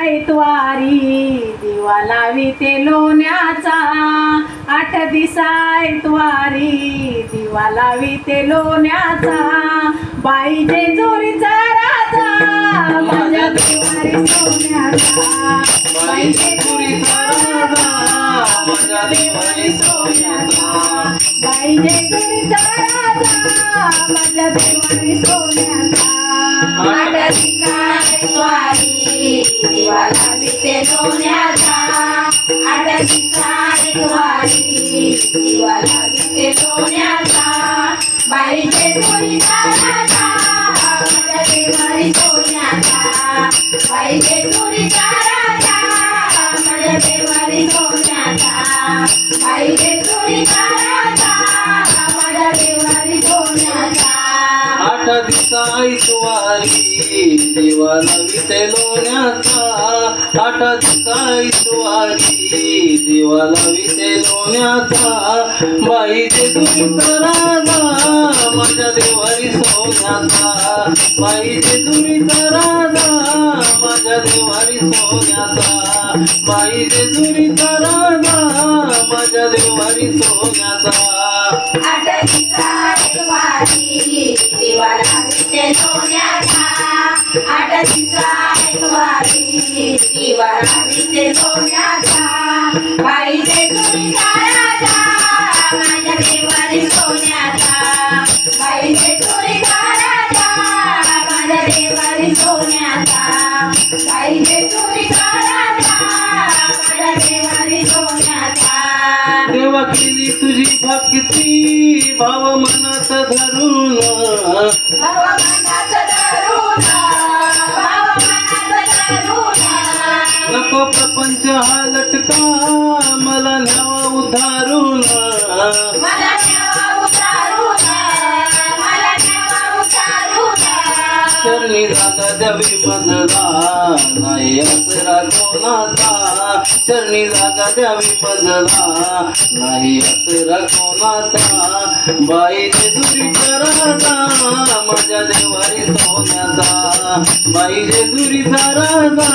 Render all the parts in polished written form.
ऐतवारी दिवा लाविते लोण्याचा 8 दिसा ऐतवारी दिवा लाविते लोण्याचा बाई जेजुरीचा राजा माझ्या देवारी सोन्याचा बाई जेजुरीचा राजा माझ्या देवारी सोन्याचा बाई जेजुरीचा राजा माझ्या देवारी सोन्याचा 8 दिसा ऐतवारी दिवा लाविते लोण्याचा 8 दिसा ऐतवारी दिवा लाविते लोण्याचा बाई जेजुरीचा राजा माझ्या देवारी सोन्याचा बाई जेजुरीचा राजा माझ्या देवारी सोन्याचा बाई जेजुरीचा राजा माझ्या देवारी सोन्याचा 8 दिसा ऐतवारी दिवा लाविते लोण्याचा 8 दिसा ऐतवारी दिवा लाविते लोण्याचा बाई जेजुरीचा राजा माझ्या देवारी सोन्याचा बाई जेजुरीचा राजा माझ्या देवारी सोन्याचा बाई जेजुरीचा राजा माझ्या देवारी सोन्याचा 8 दिसा ऐतवारी दिवा लाविते लोण्याचा 8 दिसा ऐतवारी दिवा लाविते लोण्याचा बाई जेजुरीचा राजा माझ्या देवारी सोन्याचा बाई जेजुरीचा राजा माझ्या देवारी सोन्याचा बाई जेजुरीचा राजा माझ्या देवारी सोन्याचा देवा केली तुझी भक्ती भाव मनात धरून भाव मनात धरून नको प्रपंच हा लटका मला न्यावा उधारून मला न्यावा उतारून मला न्यावा उतारून चरणी जागा द्यावी मजला नाही आसरा कोणाचा चरणी जागा द्यावी मजला नाही आसरा कोणाचा बाई जेजुरीचा राजा माझ्या देवारी सोन्याचा बाई जेजुरीचा राजा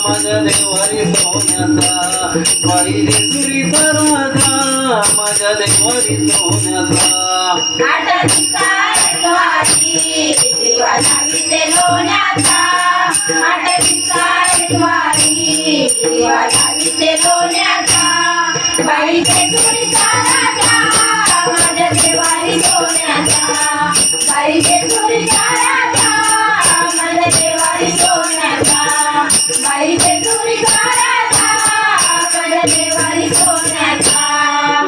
माझ्या देवारी सोन्याचा बाई जेजुरीचा राजा माझ्या देवारी सोन्याचा 8 दिसा ऐतवारी दिवा लाविते लोण्याचा 8 दिसा ऐतवारी दिवा लाविते लोण्याचा बाई जेजुरीचा राजा माझ्या देवारी सोन्याचा बाई जेजुरीचा राजा माझ्या देवारी सोन्याचा बाई जेजुरीचा राजा माझ्या देवारी सोन्याचा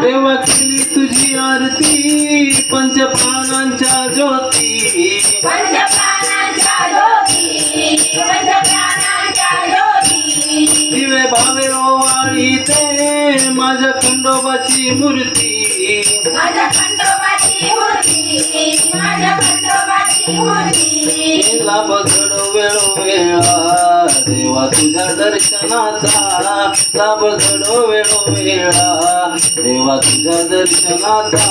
देवा केली तुझी आरती पंचप्राणांच्या ज्योती पंचप्राणांच्या ज्योती पंचप्राणांच्या ज्योती दिवे भावे ओवाळी ते माझ्या खंडोबाची मूर्ती माझ्या खंडोबाची मूर्ती माझ्या खंडोबाची मूर्ती लाभ घडो वेळोवेळा देवा तुझ्या दर्शनाचा लाभ घडो वेळोवेळा देवा तुझ्या दर्शनाचा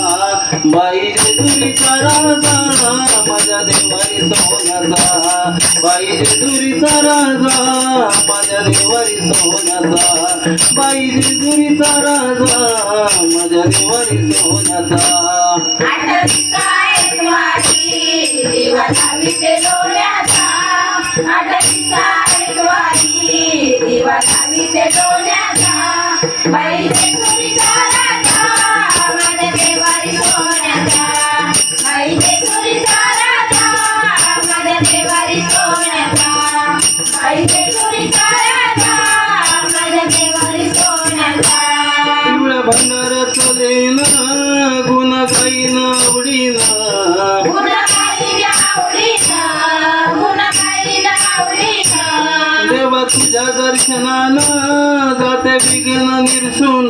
बाई जेजुरीचा राजा माझ्या देवारी सोन्याचा बाई जेजुरीचा राजा माझ्या देवारी सोन्याचा बाई जेजुरीचा राजा माझ्या देवारी सोन्याचा 8 दिसा ऐतवारी दिवा लाविते लोण्याचा 8 दिसा ऐतवारी दिवा लाविते लोण्याचा बाई जेजुरीचा राजा माझ्या देवारी सोन्याचा बाई जेजुरीचा राजा माझ्या देवारी सोन्याचा बाई जेजुरीचा राजा माझ्या देवारी सोन्याचा पिवळ्या भंडाराचं लेणं गुण गाईन आवडीनं देवा तुझ्या दर्शनानं जाते विघ्न निरसून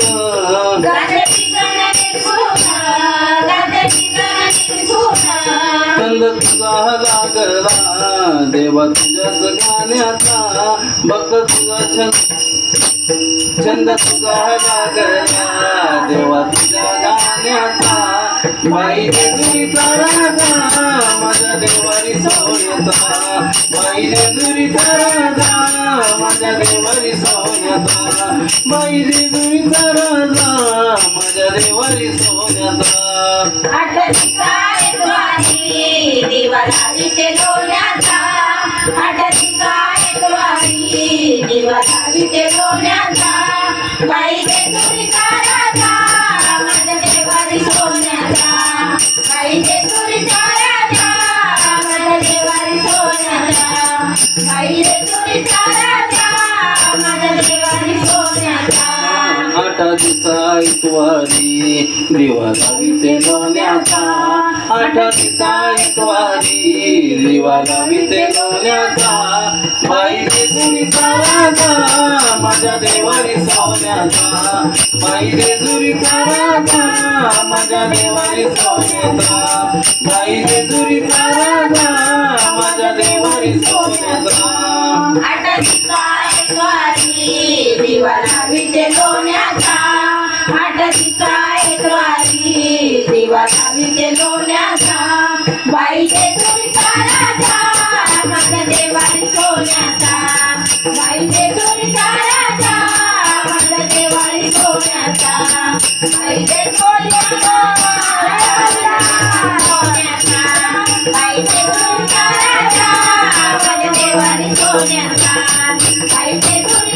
छंद तुझा लागला देवा तुझ्याच गाण्याचा भक्त तुझा छंद तुझा लागला देवा तुझ्या गाण्याचा बाई जेजुरीचा राजा माझ्या देवारी सोन्याचा बाई जेजुरीचा राजा माझ्या देवारी सोन्याचा बाई जेजुरीचा राजा माझ्या देवारी सोन्याचा आठ दिवसात वारी दिवा लाविते लोण्याचा आठ दिवसात वारी दिवा लाविते लोण्याचा बाई जेजुरीचा राजा माझ्या देवारी सोन्याचा बाई जेजुरीचा राजा माझ्या देवारी सोन्याचा बाई जेजुरीचा राजा माझ्या देवारी सोन्याचा आठ दिवसा इतवारी दिवा लाविते लोण्याचा आठ दिवसा इतवारी दिवा लाविते लोण्याचा बाई जेजुरीचा राजा माझ्या देवारी सोन्याचा बाई जेजुरीचा राजा माझ्या देवारी सोन्याचा बाई जेजुरीचा राजा माझ्या देवारी सोन्याचा आठ दिवसात वारी दिवा लाविते लोण्याचा आठ दिवसात वारी दिवा लाविते लोण्याचा बाई जेजुरीचा राजा माझ्या देवारी सोन्याचा बाई जेजुरीचा राजा माझ्या देवारी सोन्याचा बाई जेजुरीचा सोन्याचा बाई जेजुरीचा राजा माझ्या देवारी सोन्याचा बाई जेजुरीचा